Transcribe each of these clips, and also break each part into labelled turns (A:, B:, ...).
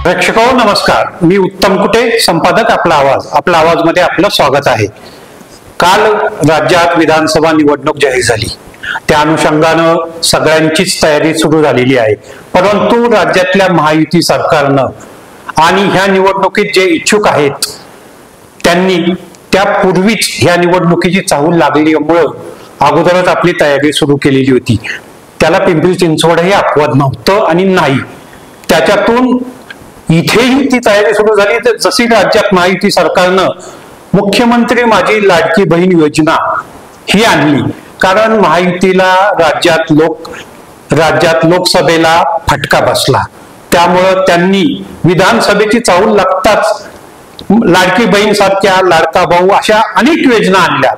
A: प्रेक्षको नमस्कार, मी उत्तम कुटे, संपादक आपला आवाज मध्ये आपलं स्वागत आहे। काल राज्यात विधानसभा निवडणूक जाहीर झाली, त्या अनुषंगानं सगळ्यांचीच तयारी सुरू झालेली आहे। परंतु राज्यातल्या महायुती सरकारनं आणि ह्या निवडणुकीत जे इच्छुक आहेत त्यांनी त्यापूर्वीच ह्या निवडणुकीची चाहूल लागल्यामुळे अगोदरच आपली तयारी सुरू केलेली होती। त्याला पिंपरी चिंचवड हे अपवाद नव्हतं आणि नाही, त्याच्यातून इथेही ती तयारी सुरू झाली। तर जशी राज्यात महायुती सरकारनं मुख्यमंत्री माझी लाडकी बहीण योजना ही आणली, कारण महायुतीला राज्यात लोकसभेला फटका बसला, त्यामुळं त्यांनी विधानसभेची चाहूल लागताच लाडकी बहीण सारख्या, लाडका भाऊ अशा अनेक योजना आणल्या,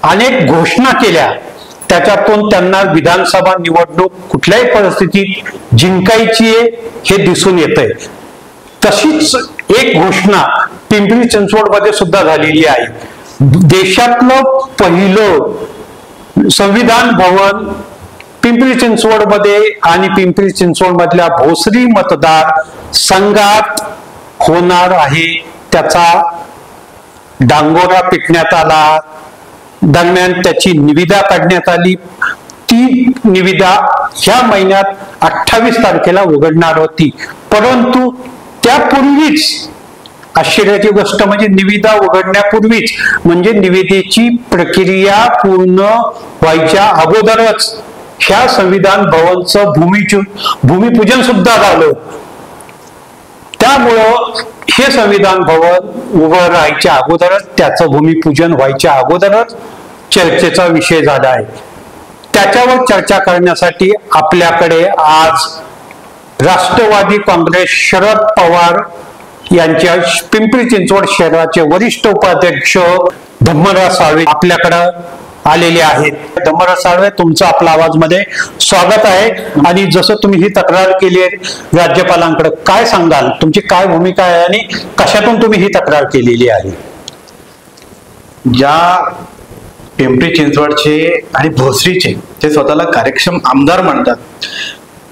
A: अनेक घोषणा केल्या। त्याच्यातून त्यांना विधानसभा निवडणूक कुठल्याही परिस्थितीत जिंकायची हे दिसून येतंय। तशीच एक घोषणा पिंपरी चिंचवड मध्ये सुद्धा झालेली आहे। देशातलं पहिलं संविधान भवन पिंपरी चिंचवड मध्ये आणि पिंपरी चिंचवड मधल्या भोसरी मतदार संघात होणार आहे। त्याचा डांगोरा पिटण्यात आला, दरम्यान त्याची निविदा काढण्यात आली। ती निविदा ह्या महिन्यात 28 तारखेला उघडणार होती, परंतु त्यापूर्वीच आश्चर्याची गोष्ट म्हणजे निविदा उघडण्यापूर्वीच, म्हणजे निविदेची प्रक्रिया पूर्ण व्हायच्या अगोदरच ह्या संविधान भवनचं भूमिपूजन सुद्धा झालं। त्यामुळं हे संविधान भवन उभं राहायच्या अगोदरच, त्याचं भूमिपूजन व्हायच्या अगोदरच चर्चेचा विषय झाला आहे। त्याच्यावर चर्चा करण्यासाठी आपल्याकडे आज राष्ट्रवादी काँग्रेस शरद पवार यांच्या पिंपरी चिंचवड शहराचे वरिष्ठ उपाध्यक्ष धम्मराज साळवे आपल्याकडे आलेले आहेत। धम्मराज साळवे, तुमचं आपला आवाज मध्ये स्वागत आहे। आणि जसं तुम्ही ही तक्रार केली आहे राज्यपालांकडे, काय सांगाल, तुमची काय भूमिका आहे आणि कशातून तुम्ही ही तक्रार केलेली आहे?
B: ज्या पिंपरी चिंचवडचे आणि भोसरीचे ते स्वतःला कार्यक्षम आमदार म्हणतात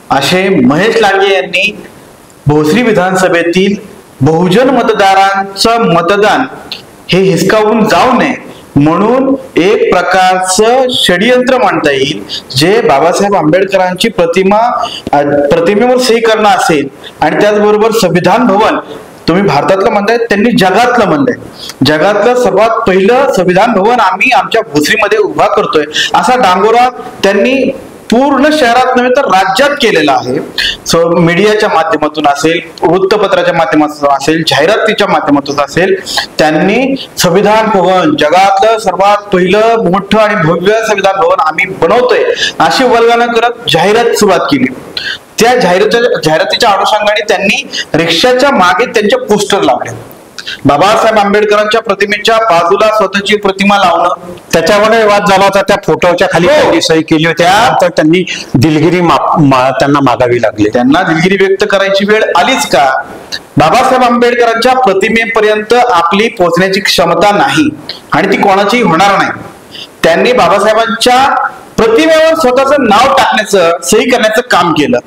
B: असे महेश लांडगे यांनी भोसरी विधानसभेतील बहुजन मतदारांचं मतदान हे हिसकावून जाऊ नये म्हणून एक प्रकारचं षडयंत्र मांडता येईल, जे बाबासाहेब आंबेडकरांची प्रतिमेवर सही करणं असेल आणि त्याचबरोबर संविधान भवन तुम्ही भारतातलं म्हणताय, त्यांनी जगातलं म्हणताय, जगातलं सर्वात पहिलं संविधान भवन आम्ही आमच्या भोसरीमध्ये उभा करतोय असा डांगोरा त्यांनी पूर्ण शहरात नव्हे तर राज्यात केलेला आहे। मीडियाच्या माध्यमातून असेल, वृत्तपत्राच्या माध्यमातून असेल, जाहिरातीच्या माध्यमातून असेल, त्यांनी संविधान भवन जगातलं सर्वात पहिलं मोठं आणि भव्य संविधान भवन आम्ही बनवतोय अशी वल्गना करत जाहिरात सुरुवात केली। त्या जाहिरातीच्या अनुषंगाने त्यांनी रिक्षाच्या मागे त्यांचे पोस्टर लावले, बाबासाहेब आंबेडकरांच्या प्रतिमेच्या बाजूला स्वतःची प्रतिमा लावणं, त्याच्यावर वाद झाला होता। त्या फोटोच्या खाली त्यांनी सही केली होती, त्यानंतर त्यांनी दिलगिरी त्यांना मागावी लागली। त्यांना दिलगिरी व्यक्त करायची वेळ आलीच का? बाबासाहेब आंबेडकरांच्या प्रतिमेपर्यंत आपली पोहोचण्याची क्षमता नाही आणि ती कोणाचीही होणार नाही। त्यांनी बाबासाहेबांच्या प्रतिमेवर स्वतःचं नाव टाकण्याचं, सही करण्याचं काम केलं।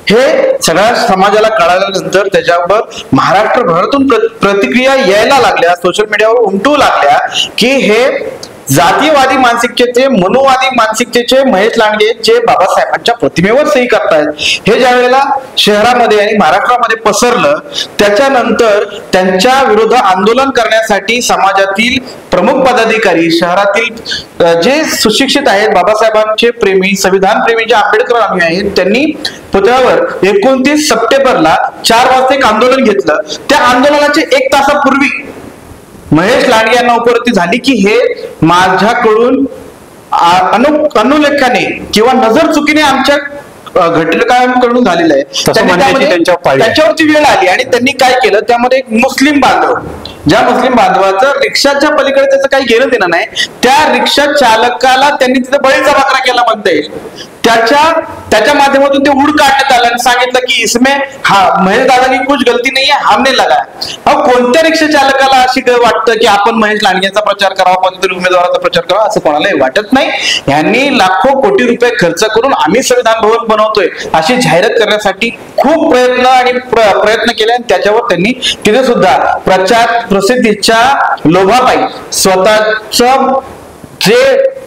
B: हे सगळ्या समाजाला कळाल्यानंतर त्याच्यावर महाराष्ट्रभरातून प्रतिक्रिया यायला लागल्या, सोशल मीडियावर उमटू लागल्या की हे जातीयवादी मानसिकतेचे, मनुवादी मानसिकतेचे महेश लांडगे जे बाबासाहेबांच्या प्रतिमेवर सही करतायत, हे ज्या वेळेला शहरामध्ये आणि महाराष्ट्रामध्ये पसरलं, त्याच्यानंतर त्यांच्या विरोधात आंदोलन करण्यासाठी समाजातील प्रमुख पदाधिकारी, शहरातील जे सुशिक्षित आहेत, बाबासाहेबांचे प्रेमी, संविधान प्रेमी जे आंबेडकर आहेत, त्यांनी पुतळ्यावर 29 सप्टेंबरला 4 वाजता एक आंदोलन घेतलं। त्या आंदोलनाचे 1 तासापूर्वी महेश लांडगे यांना उपरती झाली की हे माझ्याकडून अनुलेखाने किंवा नजर चुकीने आमच्या घटकांकडून झालेलं आहे, त्याच्यावरची वेळ आली आणि त्यांनी काय केलं, त्यामध्ये एक मुस्लिम बांधव, ज्या मुस्लिम बांधवाचं रिक्षाच्या पलीकडे त्याचं काही घेणं देणं नाही, त्या रिक्षा चालकाला त्यांनी तिथे बळीचा बकरा केला म्हणता येईल। त्याच्या माध्यमातून ते उड काढण्यात आलं आणि सांगितलं की इसमें महेश दादा की कुछ गलती नहीं है, हमने लगाया। कोणत्या रिक्षा चालकाला अशी वाटतं की आपण महेश लांडगेंचा प्रचार करावा, कोणत्यातरी उमेदवाराचा प्रचार करावा, असं कोणालाही वाटत नाही। यांनी लाखो कोटी रुपये खर्च करून आम्ही संविधान भवन बनवतोय अशी जाहिरात करण्यासाठी खूप प्रयत्न केले आणि त्याच्यावर त्यांनी तिथे सुद्धा प्रचार प्रसिद्धीच्या लोभापायी स्वतःच जे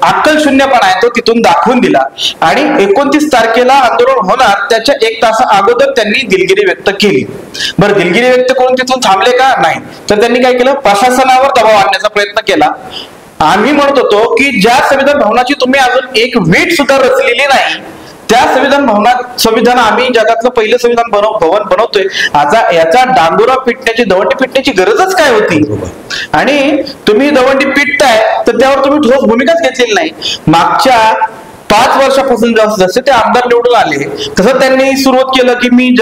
B: अक्कल शून्यपणा आहे तो तिथून दाखवून दिला आणि 29 तारखेला आंदोलन होणार त्याच्या 1 तास अगोदर त्यांनी दिलगिरी व्यक्त केली. बरं, दिलगिरी व्यक्त करून तिथून थांबले का? नाही. तर त्यांनी काय केलं, प्रशासनावर दबाव आणण्याचा प्रयत्न केला. आम्ही म्हणत होतो की ज्या संविधान भवनाची तुम्ही अजून एक वीट सुद्धा रचलेली नाही, त्या संविधान आम्ही जगातलं पहिलं संविधान भवन बनवतोय, आता याचा डांगोरा पिटण्याची दवंडी पिटण्याची गरजच काय होती? आणि तुम्ही दवंडी पिटताय तर त्यावर तुम्ही ठोस भूमिकाच घेतलेली नाही. मागच्या 5 वर्षापासून जसे ते आमदार निवडून आले तसं त्यांनी सुरुवात केलं की मी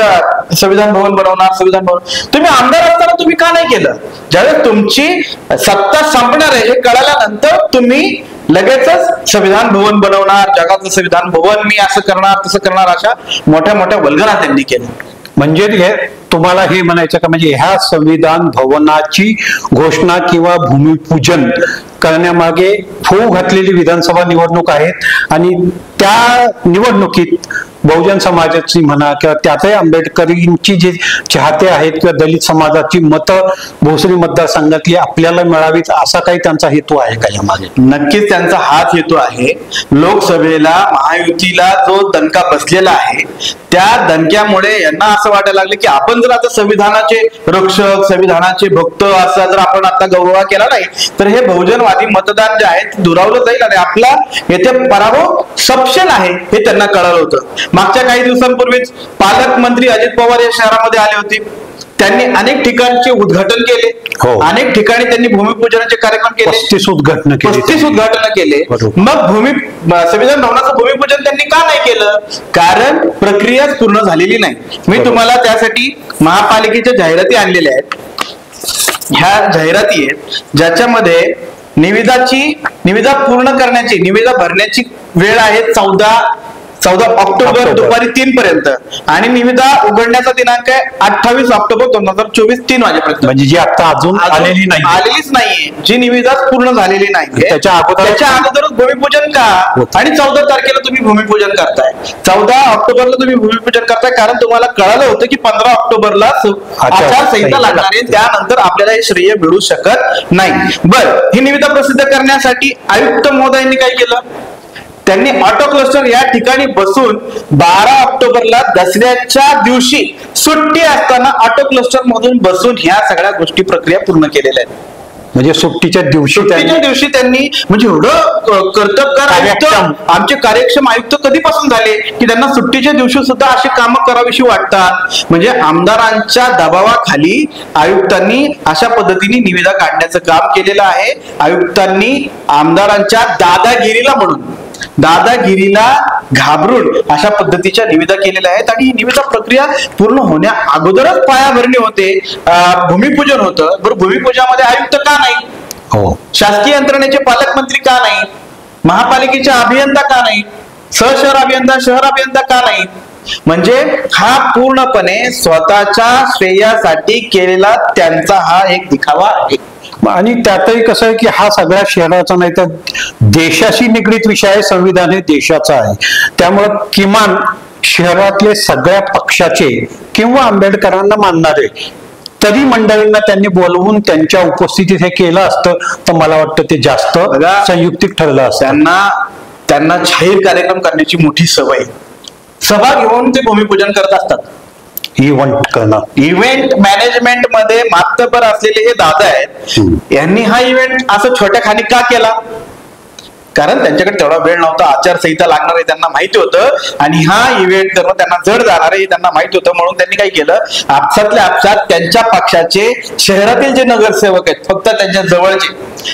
B: संविधान भवन बनवणार, संविधान भवन. तुम्ही आमदार असताना तुम्ही का नाही केलं? ज्यावेळेस तुमची सत्ता संपणार आहे हे कळाल्यानंतर तुम्ही लगेचच संविधान भवन बनवणार, जगातलं संविधान भवन मी असं करणार तसं करणार, अशा मोठ्या मोठ्या वल्गना त्यांनी केल्या.
A: म्हणजे तुम्हाला हे म्हणायचं का, म्हणजे ह्या संविधान भवनाची घोषणा किंवा भूमिपूजन करण्यामागे फू घातलेली विधानसभा निवडणूक आहेत आणि त्या निवडणुकीत बहुजन समाजाची म्हणा किंवा त्यातही आंबेडकरींची जे चाहते आहेत किंवा दलित समाजाची मतं भोसरी मतदारसंघातली आपल्याला मिळावीत असा काही त्यांचा हेतू आहे का यामागे?
B: नक्कीच त्यांचा हाच हेतू आहे. लोकसभेला महायुतीला जो दणका बसलेला आहे त्या दणक्यामुळे यांना असं वाटायला लागले की आपण जर आता संविधानाचे रक्षक, संविधानाचे भक्त असा जर आपण आता गौरव केला नाही तर हे बहुजनवादी मतदान जे आहे ते दुरावलं जाईल आणि आपला येथे पराभव सपशेल आहे हे त्यांना कळलं होतं. मागच्या काही दिवसांपूर्वीच पालकमंत्री अजित पवार या शहरामध्ये आले होते. त्यांनी अनेक ठिकाणचे उद्घाटन केले, अनेक ठिकाणी त्यांनी भूमिपूजनाचे कार्यक्रम केले,
A: 35 उद्घाटन
B: केले. मग संविधान भवनाचं भूमिपूजन त्यांनी का नाही केलं? कारण प्रक्रियाच पूर्ण झालेली नाही. मी तुम्हाला त्यासाठी महापालिकेच्या जाहिराती आणलेल्या आहेत. ह्या जाहिराती आहेत ज्याच्यामध्ये निविदा पूर्ण करण्याची, निविदा भरण्याची वेळ आहे 14 ऑक्टोबर दुपारी 3 पर्यंत आणि निविदा उघडण्याचा दिनांक आहे 28 ऑक्टोबर 2024 3 वाजेपर्यंत.
A: म्हणजे जी आता अजून
B: आलेलीच नाहीये, जी निविदा पूर्ण झालेली नाहीये त्याच्या अगोदरच भूमिपूजन का? आणि 14 तारखेला तुम्ही भूमिपूजन करताय, 14 ऑक्टोबरला तुम्ही भूमिपूजन करताय कारण तुम्हाला कळालं होतं की 15 ऑक्टोबरला आचारसंहिता लागणार आहे, त्यानंतर आपल्याला हे श्रेय मिळू शकत नाही. बरं, ही निविदा प्रसिद्ध करण्यासाठी आयुक्त महोदयांनी काय केलं? त्यांनी ऑटो क्लस्टर या ठिकाणी बसून 12 ऑक्टोबरला दसऱ्याच्या दिवशी सुट्टी असताना ऑटो क्लस्टर मधून बसून ह्या सगळ्या गोष्टी प्रक्रिया पूर्ण केलेल्या आहेत.
A: म्हणजे सुट्टीच्या दिवशी
B: त्यांनी म्हणजे एवढं कर्तबगार आयुक्त, आमचे कार्यक्षम आयुक्त कधीपासून झाले की त्यांना सुट्टीच्या दिवशी सुद्धा अशी कामं करावीशी वाटतात. म्हणजे आमदारांच्या दबावाखाली आयुक्तांनी अशा पद्धतीने निविदा काढण्याचं काम केलेलं आहे. आयुक्तांनी आमदारांच्या दादागिरीला घाबरून अशा पद्धतीच्या निविदा केलेल्या आहेत आणि ही निविदा प्रक्रिया पूर्ण होण्या अगोदरच पायाभरणी होते, भूमिपूजन होतं. बरं, भूमिपूजनामध्ये आयुक्त का नाही? शासकीय यंत्रणेचे पालकमंत्री का नाही? महापालिकेचे अभियंता का नाही? शहर अभियंता का नाही? म्हणजे हा पूर्णपणे स्वतःच्या श्रेयासाठी केलेला त्यांचा हा एक दिखावा आहे.
A: आणि त्यातही कसं आहे की हा सगळ्या शहराचा नाही तर देशाशी निगडीत विषय आहे. संविधान हे देशाचा आहे, त्यामुळं किमान शहरातले सगळ्या पक्षाचे किंवा आंबेडकरांना मानणारे तरी मंडळींना त्यांनी बोलवून त्यांच्या उपस्थितीत हे केलं असतं तर मला वाटतं ते जास्त संयुक्तिक ठरलं असतं.
B: त्यांना जाहीर कार्यक्रम करण्याची मोठी सवय, सभा घेऊन ते भूमिपूजन करत असतात. इव्हेंट मॅनेजमेंट मध्ये मातबर असलेले हे दादा आहेत, यांनी हा इव्हेंट असं छोट्या खाणी का केला? कारण त्यांच्याकडे तेवढा वेळ नव्हता, आचारसंहिता लागणार आहे त्यांना माहिती होतं आणि हा इव्हेंट करणं त्यांना जड जाणार आहे त्यांना माहिती होतं. म्हणून त्यांनी काय केलं, आपसातल्या आपसात त्यांच्या पक्षाचे शहरातील जे नगरसेवक आहेत फक्त त्यांच्या जवळचे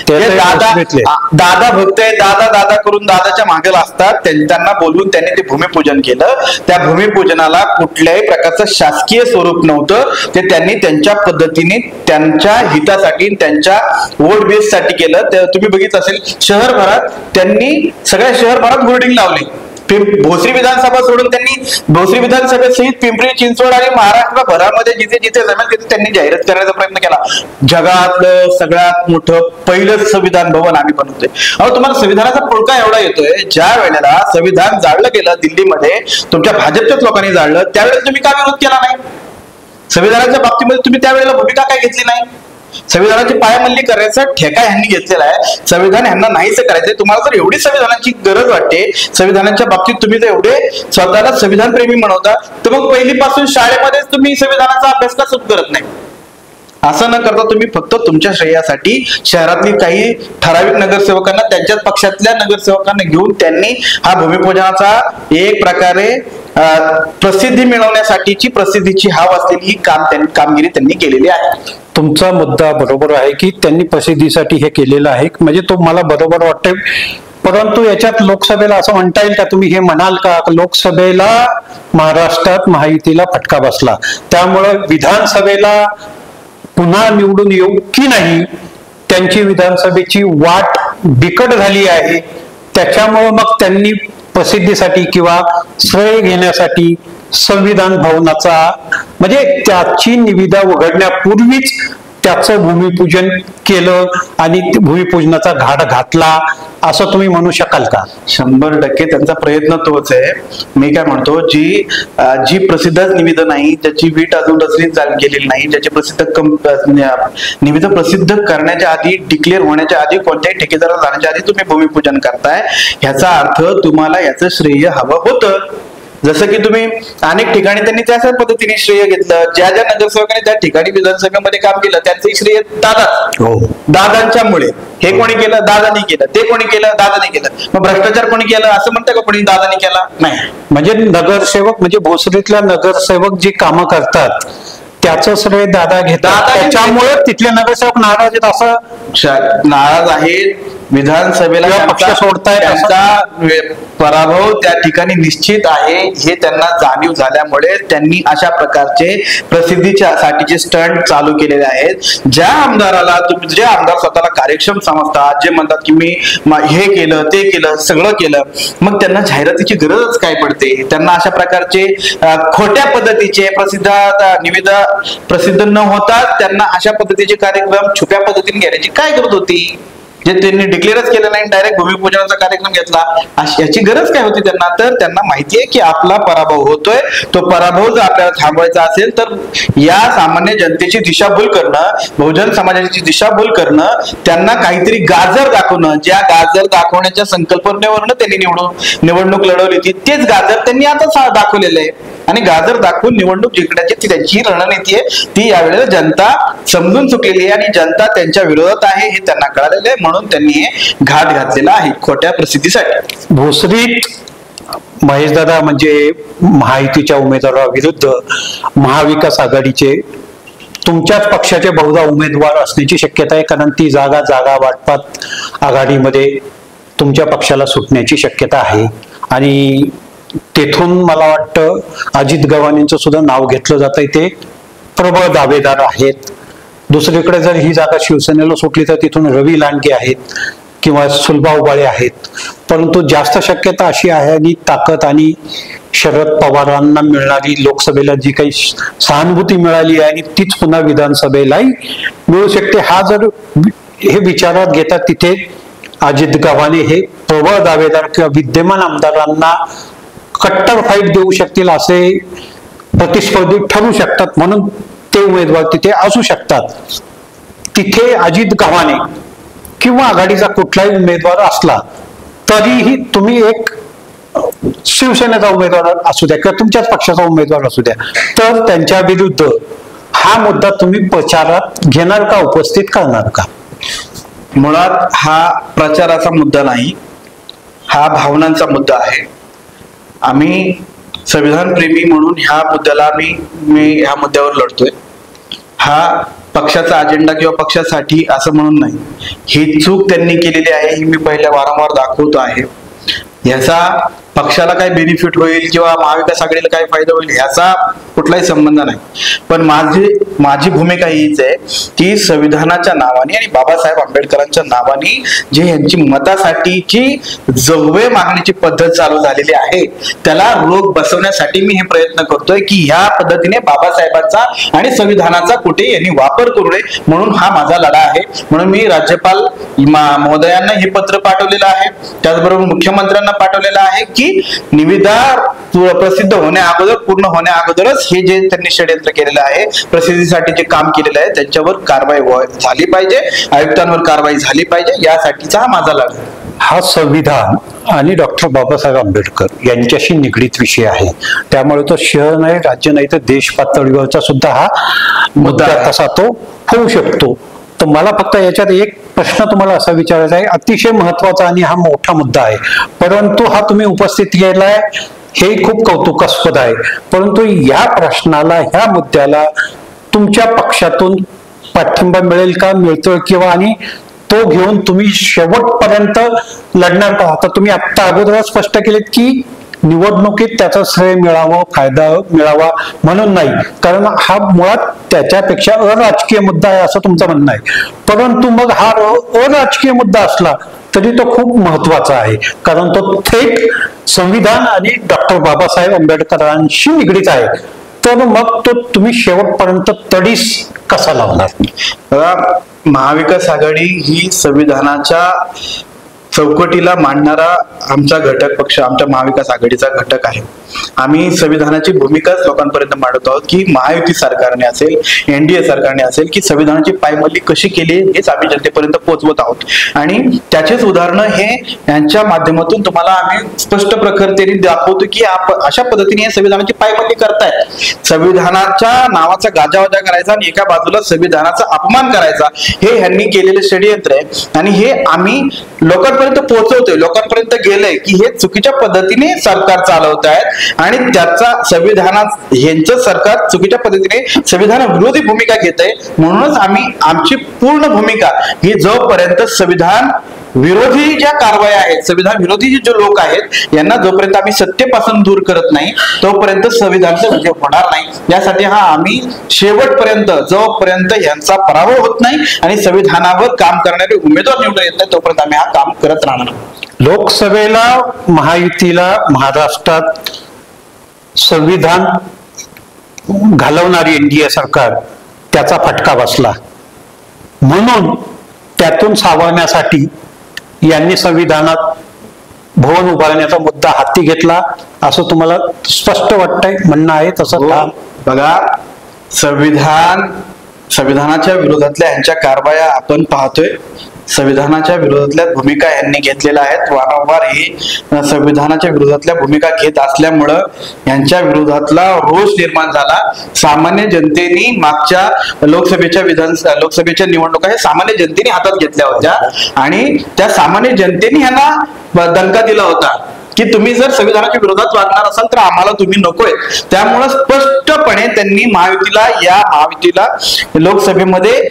B: दादा भक्त आहे, दादा करून दादाच्या मागे असतात, त्यांना बोलवून त्यांनी ते भूमिपूजन केलं. त्या भूमिपूजनाला कुठल्याही प्रकारचं शासकीय स्वरूप नव्हतं, ते त्यांनी त्यांच्या पद्धतीने त्यांच्या हितासाठी त्यांच्या वोट बेससाठी केलं. तुम्ही बघितलं असेल शहरभरात त्यांनी सगळ्या शहरभरात होर्डिंग लावले, भोसरी विधानसभा सोडून त्यांनी भोसरी विधानसभेसहित पिंपरी चिंचवड आणि महाराष्ट्रभरामध्ये जिथे जिथे जमेल तिथे त्यांनी जाहिरात करण्याचा प्रयत्न केला. जगातलं सगळ्यात मोठं पहिलं संविधान भवन आम्ही बनवतोय. अहो, तुम्हाला संविधानाचा पुळका एवढा येतोय, ज्या वेळेला संविधान जाळलं गेलं दिल्लीमध्ये, तुमच्या भाजपच्याच लोकांनी जाळलं, त्यावेळेला तुम्ही का विरोध केला नाही? संविधानाच्या बाबतीमध्ये तुम्ही त्यावेळेला भूमिका काय घेतली नाही? संविधानाची पायमल्ली करण्याचा ठेका यांनी घेतलेला आहे. संविधान यांना नाहीच करायचंय. तुम्हाला जर एवढी संविधानाची गरज वाटते, संविधानाच्या बाबतीत तुम्ही जर एवढे स्वतःला संविधान प्रेमी म्हणवता, तर मग पहिलीपासून शाळेमध्येच तुम्ही संविधानाचा अभ्यास का सुरू करत नाही? असं न करता तुम्ही फक्त तुमच्या श्रेयासाठी शहरातली काही ठराविक नगरसेवकांना, त्यांच्याच पक्षातल्या नगरसेवकांना घेऊन त्यांनी हा भूमिपूजनाचा एक प्रकारे प्रसिद्धी मिळवण्यासाठीची, प्रसिद्धीची हाव असलेली ही कामगिरी त्यांनी केलेली आहे.
A: तुमचा मुद्दा बरोबर आहे की त्यांनी प्रसिद्धीसाठी हे केलेलं आहे, म्हणजे तो मला बरोबर वाटतंय. परंतु याच्यात लोकसभेला असं म्हणता येईल का, तुम्ही हे म्हणाल का लोकसभेला महाराष्ट्रात महायुतीला फटका बसला, त्यामुळे विधानसभेला पुन्हा निवडून येऊ की नाही, त्यांची विधानसभेची वाट बिकट झाली आहे, त्याच्यामुळे मग त्यांनी प्रसिद्धीसाठी किंवा श्रेय घेण्यासाठी संविधान भवनाचा, म्हणजे त्याची निविदा उघडण्यापूर्वीच त्याचं भूमिपूजन केलं आणि भूमिपूजनाचा घाट घातला, असं तुम्ही म्हणू शकाल का?
B: 100% त्यांचा प्रयत्न तोच आहे. मी काय म्हणतो, जी प्रसिद्ध निविदा नाही, ज्याची वीट अजून रचली गेलेली नाही, ज्याची निविदा प्रसिद्ध करण्याच्या आधी, डिक्लेअर होण्याच्या आधी, कोणत्याही ठेकेदाराला जाण्याच्या आधी तुम्ही भूमिपूजन करताय, ह्याचा अर्थ तुम्हाला याचं श्रेय हवं होतं. जसं की तुम्ही अनेक ठिकाणी त्यांनी त्याच पद्धतीने श्रेय घेतलं. ज्या ज्या नगरसेवकांनी त्या ठिकाणी विधानसभेमध्ये काम केलं त्यांचं श्रेय दादांच्यामुळे. हे कोणी केलं? दादानी केलं. ते कोणी केलं? दादानी केलं. मग भ्रष्टाचार कोणी केलं असं म्हणतं का कोणी दादानी केला? नाही.
A: म्हणजे नगरसेवक, म्हणजे भोसरीतल्या नगरसेवक जी कामं करतात त्याचं श्रेय दादा घेतात, त्याच्यामुळे तिथले नगरसेवक नाराज आहेत. असं
B: नाराज आहेत, विधानसभेला
A: पक्ष सोडतायत,
B: त्यांचा पराभव त्या ठिकाणी निश्चित आहे हे त्यांना जाणीव झाल्यामुळे त्यांनी अशा प्रकारचे प्रसिद्धीच्या साठीचे स्टंट चालू केलेले आहेत. ज्या आमदाराला जे आमदार स्वतःला कार्यक्षम समजतात, जे म्हणतात की मी हे केलं, ते केलं, सगळं केलं, मग त्यांना जाहिरातीची गरजच काय पडते? त्यांना अशा प्रकारचे खोट्या पद्धतीचे निविदा प्रसिद्ध न होता त्यांना अशा पद्धतीचे कार्यक्रम छुप्या पद्धतीने घेण्याची काय गरज होती? जे त्यांनी डिक्लेअरच केलं नाही, डायरेक्ट भूमिपूजनाचा कार्यक्रम घेतला, याची गरज काय होती त्यांना? तर त्यांना माहिती आहे की आपला पराभव होतोय, तो पराभव जर आपल्याला थांबवायचा असेल तर या सामान्य जनतेची दिशाभूल करणं, बहुजन समाजाची दिशाभूल करणं, त्यांना काहीतरी गाजर दाखवणं, ज्या गाजर दाखवण्याच्या संकल्पनेवरनं त्यांनी निवडणूक लढवली होती, तेच गाजर त्यांनी आता दाखवलेलं आहे. आणि गाजर दाखवून निवडणूक जिंकण्याची ती त्यांची रणनीती आहे. ती यावेळेला जनता समजून चुकलेली आहे आणि जनता त्यांच्या विरोधात आहे हे त्यांना कळालेलं आहे, म्हणून त्यांनी हे घाट घातलेला आहे खोट्या प्रसिद्धीसाठी.
A: भोसरीत महेशदादा म्हणजे महायुतीच्या उमेदवाराविरुद्ध महाविकास आघाडीचे तुमच्याच पक्षाचे बहुधा उमेदवार असण्याची शक्यता आहे, कारण ती जागा वाटपात आघाडीमध्ये तुमच्या पक्षाला सुटण्याची शक्यता आहे. आणि तेथून मला वाटतं अजित गव्हाणेंचं सुद्धा नाव घेतलं जात आहे, ते प्रबळ दावेदार आहेत. दुसरीकडे जर ही जागा शिवसेनेला सुटली तर तिथून रवी लांडगे आहेत किंवा सुलभा उबाळे आहेत. परंतु जास्त शक्यता अशी आहे आणि ताकद आणि शरद पवारांना मिळणारी लोकसभेला जी काही सहानुभूती मिळाली आहे आणि तीच पुन्हा विधानसभेलाही मिळू शकते. हा जर हे विचारात घेतात तिथे अजित गव्हाणे हे प्रबळ दावेदार किंवा विद्यमान आमदारांना कट्टर फाईट देऊ शकतील, असे प्रतिस्पर्धी ठरू शकतात, म्हणून ते उमेदवार तिथे असू शकतात. तिथे अजित गव्हाणे किंवा आघाडीचा कुठलाही उमेदवार असला तरीही तुम्ही एक शिवसेनेचा उमेदवार असू द्या किंवा तुमच्याच पक्षाचा उमेदवार असू द्या, तर त्यांच्या विरुद्ध हा मुद्दा तुम्ही प्रचारात घेणार का, उपस्थित करणार का?
B: मुळात हा प्रचाराचा मुद्दा नाही, हा भावनांचा मुद्दा आहे. आम्ही संविधान प्रेमी म्हणून ह्या मुद्द्याला मी ह्या मुद्द्यावर लढतोय. हा पक्षाचा अजेंडा किंवा पक्षासाठी असं म्हणून नाही. ही चूक त्यांनी केलेली आहे ही मी वारंवार दाखवतो आहे. याचा पक्षाला काय बेनिफिट होईल किंवा महाविकास आघाडीला काय फायदा होईल याचा कुठलाही संबंध नाही. पण माझी भूमिका हीच आहे की संविधानाच्या नावाने आणि बाबासाहेब आंबेडकरांच्या नावाने जे यांची मतासाठीची जवळ मागणीची पद्धत चालू झालेली आहे त्याला रोख बसवण्यासाठी मी हे प्रयत्न करतोय की ह्या पद्धतीने बाबासाहेबांचा आणि संविधानाचा कुठे यांनी वापर करू नये म्हणून हा माझा लढा आहे. म्हणून मी राज्यपाल महोदयांना हे पत्र पाठवलेलं आहे, त्याचबरोबर मुख्यमंत्र्यांना पाठवलेलं आहे की निविदा प्रसिद्ध होण्या अगोदर पूर्ण होण्या अगोदरच हे जे त्यांनी षडयंत्र केलेलं आहे प्रसिद्धीसाठी जे काम केलेलं आहे त्यांच्यावर कारवाई झाली पाहिजे, आयुक्तांवर कारवाई झाली पाहिजे, यासाठीचा हा माझा लढा.
A: हा संविधान आणि डॉक्टर बाबासाहेब आंबेडकर यांच्याशी निगडीत विषय आहे, त्यामुळे तो शहर नाही राज्य नाही तर देश पातळीवरचा सुद्धा हा मुद्दा तसा तो होऊ शकतो. तर मला फक्त याच्यात एक प्रश्न तुम्हाला असा विचारायचा आहे, अतिशय महत्वाचा आणि हा मोठा मुद्दा आहे, परंतु हा तुम्ही उपस्थित केलाय हे खूप कौतुकास्पद आहे, परंतु या प्रश्नाला ह्या मुद्द्याला तुमच्या पक्षातून पाठिंबा मिळेल का, मिळतोय किंवा आणि तो घेऊन तुम्ही शेवटपर्यंत लढणार का? आता तुम्ही आत्ता अगोदरच स्पष्ट केलेत की निवडणुकीत त्याचा श्रेय मिळावं, फायदा मिळावा म्हणून नाही, कारण हा मुळात त्याच्यापेक्षा अराजकीय मुद्दा आहे असं तुमचं म्हणणं आहे. परंतु मग हा अराजकीय मुद्दा असला तरी तो खूप महत्वाचा आहे, कारण तो थेट संविधान आणि डॉक्टर बाबासाहेब आंबेडकरांशी निगडीत आहे. तर मग तो तुम्ही शेवटपर्यंत तडीस कसा लावणार?
B: महाविकास आघाडी ही संविधानाच्या चौकटीला मांडणारा आमचा घटक पक्ष, आमच्या महाविकास आघाडीचा घटक आहे. आम्ही संविधानाची भूमिकाच लोकांपर्यंत मांडत आहोत की महायुती सरकारने असेल, एनडीए सरकारने असेल, की संविधानाची पायमल्ली कशी केली हेच आम्ही जनतेपर्यंत पोहोचवत आहोत. आणि त्याचेच उदाहरणं हे यांच्या माध्यमातून तुम्हाला आम्ही स्पष्ट प्रकारे दाखवतो की अशा पद्धतीने हे संविधानाची पायमल्ली करतायत. संविधानाच्या नावाचा गाजावाजा करायचा आणि एका बाजूला संविधानाचा अपमान करायचा हे ह्यांनी केलेले षडयंत्र आहे. आणि हे आम्ही लोकांपर्यंत पोहोचवतोय, लोकांपर्यंत गेलंय की हे चुकीच्या पद्धतीने सरकार चालवत आहेत आणि त्याचा संविधानात यांचं सरकार चुकीच्या पद्धतीने संविधान विरोधी भूमिका घेत आहे. म्हणूनच आम्ही आमची पूर्ण भूमिका ही जोपर्यंत संविधान विरोधी ज्या कारवाया आहेत, संविधान विरोधी जे लोक आहेत यांना जोपर्यंत आम्ही सत्तेपासून दूर करत नाही तोपर्यंत संविधानाचा विजय होणार नाही. यासाठी हा आम्ही शेवटपर्यंत जोपर्यंत यांचा पराभव होत नाही आणि संविधानावर काम करणारे उमेदवार निवडून येत नाही तोपर्यंत आम्ही हा काम करत राहणार.
A: लोकसभेला महायुतीला महाराष्ट्रात संविधान घालवणारी एनडीए सरकार त्याचा फटका बसला, म्हणून त्यातून सावरण्यासाठी यांनी संविधानात भवन उभारण्याचा मुद्दा हाती घेतला असं तुम्हाला स्पष्ट वाटतंय, म्हणणं आहे तसं?
B: बघा, संविधानाच्या विरोधातल्या यांच्या कारवाया आपण पाहतोय, संविधानाच्या विरोधातल्या भूमिका यांनी घेतलेल्या आहेत. वारंवार हे संविधानाच्या विरोधातल्या भूमिका घेत असल्यामुळं यांच्या विरोधातला रोष निर्माण झाला. सामान्य जनतेने मागच्या लोकसभेच्या निवडणुका हे सामान्य जनतेने हातात घेतल्या होत्या आणि त्या सामान्य जनतेने यांना दणका दिला होता की तुम्ही जर संविधानाच्या विरोधात वागणार असाल तर आम्हाला तुम्ही नकोय. त्यामुळं स्पष्टपणे त्यांनी महायुतीला लोकसभेमध्ये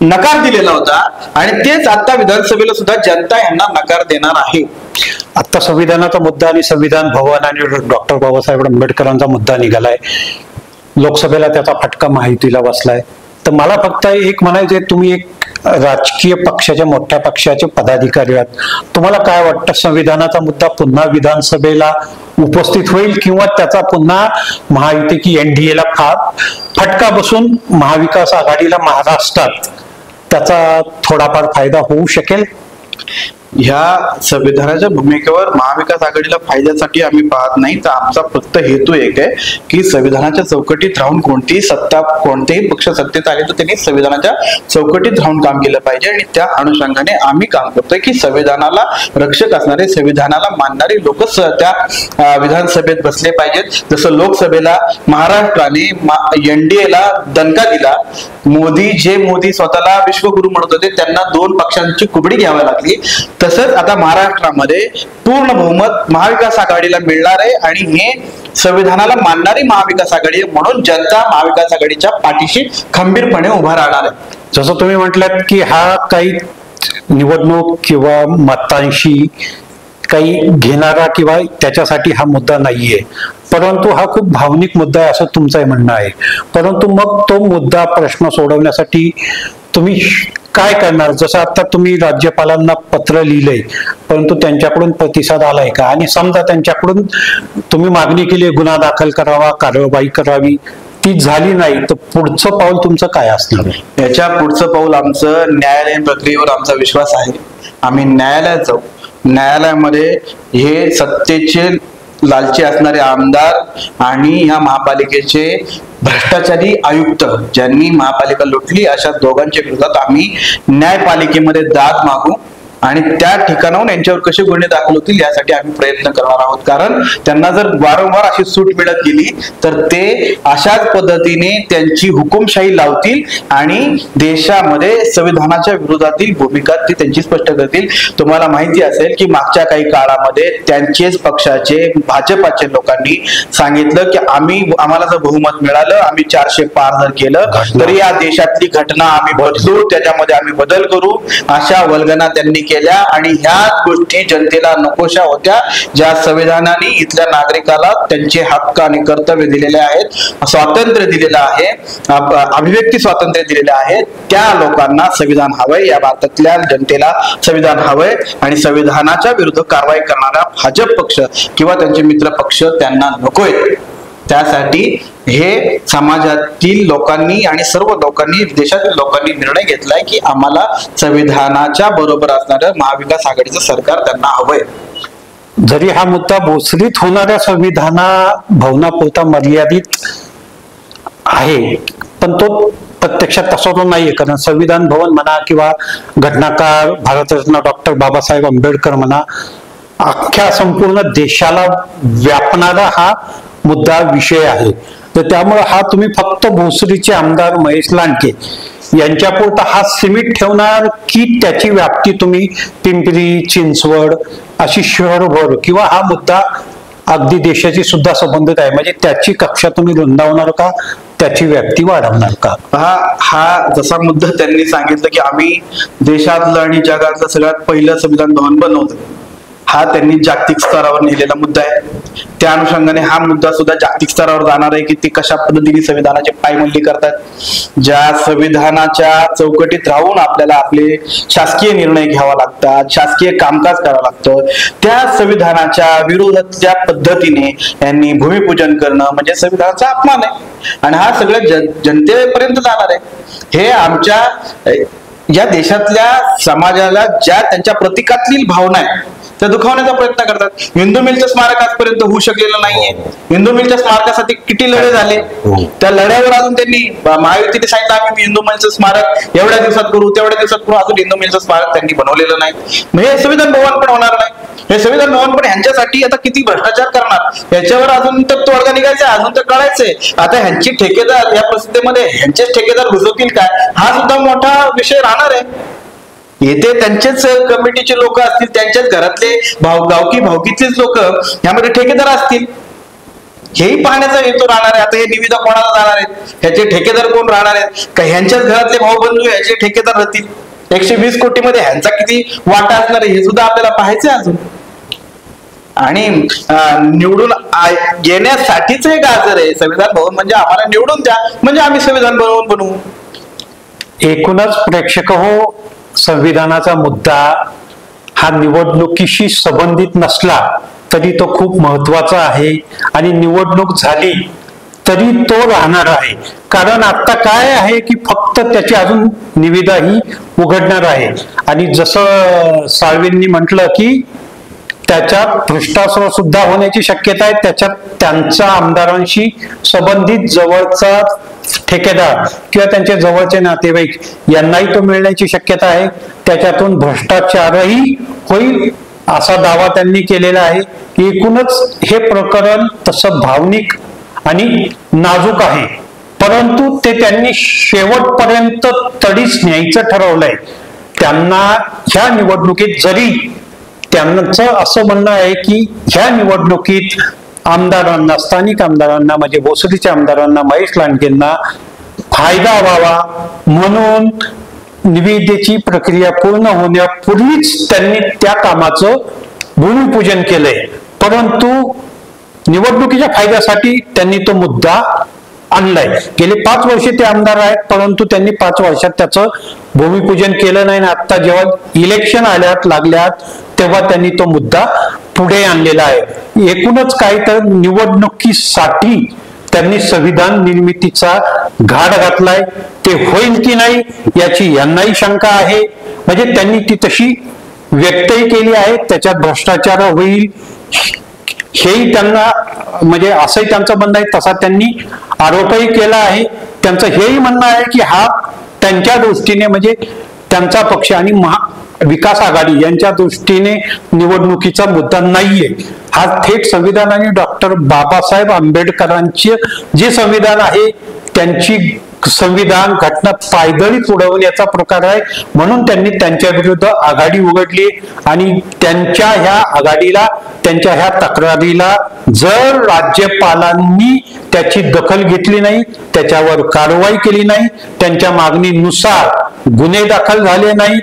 B: नकार दिलेला होता आणि तेच आता विधानसभेला सुद्धा जनता यांना नकार देणार आहे.
A: आता संविधानाचा मुद्दा आणि संविधान भवन आणि डॉक्टर बाबासाहेब आंबेडकरांचा मुद्दा निघालाय, लोकसभेला त्याचा फटका महायुतीला बसलाय. तर मला फक्त एक म्हणायचंय, तुम्ही एक राजकीय पक्षाच्या मोठ्या पक्षाचे पदाधिकारी आहात, तुम्हाला काय वाटतं संविधानाचा मुद्दा पुन्हा विधानसभेला उपस्थित होईल किंवा त्याचा पुन्हा महायुती की एनडीएला फटका बसून महाविकास आघाडीला महाराष्ट्रात त्याचा थोडाफार फायदा होऊ शकेल?
B: ह्या संविधानाच्या भूमिकेवर महाविकास आघाडीला फायद्यासाठी आम्ही पाहत नाही, तर आमचा फक्त हेतू एक आहे की संविधानाच्या चौकटीत राहून कोणतेही पक्ष सत्तेत आले तर त्यांनी संविधानाच्या चौकटीत राहून काम केलं पाहिजे. आणि त्या अनुषंगाने आम्ही काम करतोय की संविधानाला रक्षक असणारे, संविधानाला मानणारे लोक त्या विधानसभेत बसले पाहिजेत. जसं लोकसभेला महाराष्ट्राने एनडीएला दणका दिला, मोदी स्वतःला विश्वगुरु म्हणत होते, त्यांना 2 पक्षांची कुबडी घ्यावी लागली, तसंच आता महाराष्ट्रामध्ये पूर्ण बहुमत महाविकास आघाडीला मिळणार आहे आणि हे संविधानाला मानणारी महाविकास आघाडी म्हणून जनता महाविकास आघाडीच्या पाठीशी खंबीरपणे उभा राहणार आहे.
A: जसं तुम्ही म्हटलात की हा काही निवडणूक किंवा मतांशी काही घेणारा किंवा त्याच्यासाठी हा मुद्दा नाहीये, परंतु हा खूप भावनिक मुद्दा आहे असं तुमचं म्हणणं आहे. परंतु मग तो मुद्दा प्रश्न सोडवण्यासाठी तुम्ही काय करणार? जसं आता तुम्ही राज्यपालांना पत्र लिहिलंय, परंतु त्यांच्याकडून प्रतिसाद आलाय का? आणि समजा त्यांच्याकडून तुम्ही मागणी केली गुन्हा दाखल करावा, कारवाई करावी, ती झाली नाही, तर पुढचं पाऊल तुमचं काय असणार आहे?
B: याच्या पुढचं पाऊल आमचं न्यायालयीन प्रक्रियेवर आमचा विश्वास आहे. आम्ही न्यायालयात जाऊ. न्यायालयामध्ये हे सत्तेचे लालची असणारे आमदार आणि ह्या महापालिकेचे भ्रष्टाचारी आयुक्त ज्यांनी महापालिका लुटली अशा दोघांच्या विरोधात आम्ही न्यायपालिकेमध्ये दाद मागू आणि त्या ठिकाणाहून यांच्यावर कसे गुन्हे दाखल होतील यासाठी आम्ही प्रयत्न करणार आहोत. कारण त्यांना जर वारंवार अशी सूट मिळत गेली तर ते अशाच पद्धतीने त्यांची हुकुमशाही लावतील आणि देशामध्ये संविधानाच्या विरोधातील भूमिका ती त्यांची स्पष्ट करतील. तुम्हाला माहिती असेल की मागच्या काही काळामध्ये त्यांचेच पक्षाचे भाजपाचे लोकांनी सांगितलं की आम्हाला जर बहुमत मिळालं, आम्ही 400 पार जर केलं तरी या देशातली घटना आम्ही बदलू, त्याच्यामध्ये आम्ही बदल करू, अशा वल्गना त्यांनी केल्या. आणि ह्या गोष्टी जनतेला नकोशा होत्या. ज्या संविधानाने इथल्या नागरिकाला त्यांचे हक्क आणि कर्तव्य दिलेले आहेत, स्वातंत्र्य दिलेलं आहे, अभिव्यक्ती स्वातंत्र्य दिलेलं आहे, त्या लोकांना संविधान हवंय, या भारतातल्या जनतेला संविधान हवंय. आणि संविधानाच्या विरुद्ध कारवाई करणारा भाजप पक्ष किंवा त्यांचे मित्र पक्ष त्यांना नकोय. त्यासाठी हे समाजातील लोकांनी आणि सर्व लोकांनी, देशातील लोकांनी निर्णय घेतलाय की आम्हाला संविधानाच्या बरोबर असणारं महाविकास आघाडीचं सरकार त्यांना हवंय.
A: जरी हा मुद्दा भोसरीत होणाऱ्या संविधाना भवनापुरता मर्यादित आहे, पण तो प्रत्यक्षात तसा तो नाहीये. कारण संविधान भवन म्हणा किंवा घटनाकार भारतरत्न डॉक्टर बाबासाहेब आंबेडकर म्हणा, अख्ख्या संपूर्ण देशाला व्यापणारा हा मुद्दा विषय आहे. तर त्यामुळे हा तुम्ही फक्त भोसरीचे आमदार महेश लांडगे यांच्यापुरता हा सीमित ठेवणार की त्याची व्याप्ती तुम्ही पिंपरी चिंचवड अशी शहरभर, किंवा हा मुद्दा अगदी देशाची सुद्धा संबंधित आहे, म्हणजे त्याची कक्षा तुम्ही रुंदावणार का, त्याची व्याप्ती वाढवणार का?
B: हा जसा मुद्दा त्यांनी सांगितलं की आम्ही देशातलं आणि जगातलं सगळ्यात पहिलं संविधान भवन बनवतो, हा त्यांनी जागतिक स्तरावर नेलेला मुद्दा आहे. त्या अनुषंगाने हा मुद्दा सुद्धा जागतिक स्तरावर जाणार आहे की ते कशा पद्धतीने संविधानाची पायमल्ली करतात. ज्या संविधानाच्या चौकटीत राहून आपल्याला आपले शासकीय निर्णय घ्यावा लागतात, शासकीय कामकाज करावं लागतं, त्या संविधानाच्या विरोधातल्या पद्धतीने यांनी भूमिपूजन करणं म्हणजे संविधानाचा अपमान आहे. आणि हा सगळ्या जनतेपर्यंत जाणार आहे. हे आमच्या या देशातल्या समाजाला ज्या त्यांच्या प्रतीकातील भावना आहेत त्या दुखावण्याचा प्रयत्न करतात. हिंदू मिलचं स्मारक आजपर्यंत होऊ शकलेलं नाहीये. हिंदू मिलच्या स्मारकासाठी किती लढे झाले, त्या लढ्यावर अजून त्यांनी महायुतीने सांगितलं आम्ही हिंदू मिलचं स्मारक एवढ्या दिवसात करू, तेवढ्या दिवसात करू, अजून हिंदू मिलचं स्मारक त्यांनी बनवलेलं नाही. म्हणजे हे संविधान भवन पण होणार नाही. हे संविधान भवन पण ह्यांच्यासाठी आता किती भ्रष्टाचार करणार याच्यावर अजून तर तोडगा निघायचा, अजून तर कळायचंय. आता ह्यांची ठेकेदार या परिस्थितीमध्ये ह्यांचेच ठेकेदार घुसवतील काय, हा सुद्धा मोठा विषय राहणार आहे. येथे त्यांचेच कमिटीचे लोक असतील, त्यांच्याच घरातले गावकी भावकीतलेच लोक यामध्ये ठेकेदार असतील, हेही पाहण्याचा हेतू राहणार आहे. आता हे निविदा कोणाला जाणार आहेत, ह्याचे ठेकेदार कोण राहणार आहेत का, ह्यांच्याच घरातले भाऊबंधू ह्याचे ठेकेदार राहतील. 120 कोटी मध्ये ह्यांचा किती वाटा असणार आहे हे सुद्धा आपल्याला पाहायचं अजून. आणि निवडून येण्यासाठीच हे गाजर आहे संविधान भवन, म्हणजे आम्हाला निवडून द्या म्हणजे आम्ही संविधान भवन बनवू.
A: एकूणच प्रेक्षक हो, संविधानाचा मुद्दा हा निवडणुकीशी संबंधित नसला तरी तो खूप महत्वाचा आहे आणि निवडणूक झाली तरी तो राहणार आहे. कारण आता काय आहे की फक्त त्याची अजून निविदा ही उघडणार आहे. आणि जसं साळवेंनी म्हटलं की त्याच्यात भ्रष्टाचार सुद्धा होण्याची शक्यता आहे. त्याच्यात त्यांच्या आमदारांशी संबंधित जवळचा ठेकेदार किंवा त्यांचे जवळचे नातेवाईक यांनाही तो मिळण्याची शक्यता आहे. त्याच्यातून भ्रष्टाचारही होईल असा दावा त्यांनी केलेला आहे. एकूणच हे प्रकरण तसं भावनिक आणि नाजूक आहे, परंतु ते त्यांनी शेवटपर्यंत तडीच न्यायचं ठरवलंय. त्यांना ह्या निवडणुकीत जरी त्यांचं असं म्हणणं आहे की ह्या निवडणुकीत आमदारांना, स्थानिक आमदारांना म्हणजे भोसरीच्या आमदारांना, महेश लांडगेंना फायदा व्हावा म्हणून निविदेची प्रक्रिया पूर्ण होण्यापूर्वीच त्यांनी त्या कामाचं भूमिपूजन केलंय, परंतु निवडणुकीच्या फायद्यासाठी त्यांनी तो मुद्दा आणलाय. गेले 5 वर्ष ते आमदार आहेत, परंतु त्यांनी 5 वर्षात त्याचं भूमिपूजन केलं नाही. आता जेव्हा इलेक्शन लागल्यात तेव्हा त्यांनी तो मुद्दा पुढे आणलेला आहे. एकूणच काय तर निवडणुकीसाठी त्यांनी संविधान निर्मितीचा घाट घातलाय. ते होईल की नाही याची यांनाही शंका आहे. म्हणजे त्यांनी ती तशी व्यक्तही केली आहे. त्याच्यात भ्रष्टाचार होईल हेही त्यांना, म्हणजे असंही त्यांचं म्हणणं आहे. तसा त्यांनी आरोपही केला आहे. त्यांचं हेही म्हणणं आहे की हा त्यांच्या दृष्टीने, म्हणजे त्यांचा पक्ष आणि विकास आघाडी यांच्या दृष्टीने निवडणुकीचा मुद्दा नाहीये. हा थेट संविधान आणि डॉक्टर बाबासाहेब आंबेडकरांचे जे संविधान आहे त्यांची संविधान घटना पायदळी उडवण्याचा प्रकार आहे. म्हणून त्यांनी त्यांच्या विरुद्ध आघाडी उघडली आणि त्यांच्या ह्या आघाडीला, त्यांच्या ह्या तक्रारीला जर राज्यपालांनी त्याची दखल घेतली नाही, त्याच्यावर कारवाई केली नाही, त्यांच्या मागणीनुसार गुन्हे दाखल झाले नाही,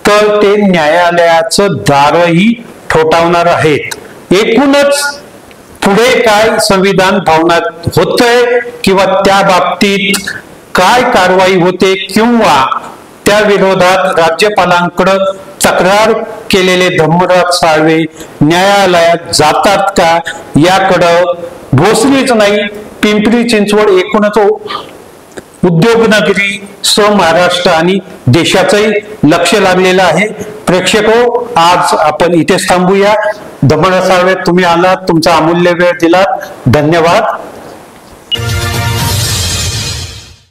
A: तर ते न्यायालयाचं दारही ठोठावणार आहेत. एकूणच पुढे काय संविधान भवनात होतंय किंवा त्या बाबतीत काय कारवाई होते किंवा त्या विरोधात राज्यपालांकडे तक्रार केलेले धर्मराज साळवे न्यायालयात जातात का याकडं भोसरीच नाही, पिंपरी चिंचवड एकूणच उद्योगनगरी सह महाराष्ट्र आणि देशाचंही लक्ष लागलेलं आहे. प्रेक्षको, आज आपण इथेच थांबूया. धर्मराज साळवे, तुम्ही आलात, तुमचा अमूल्य वेळ दिलात, धन्यवाद.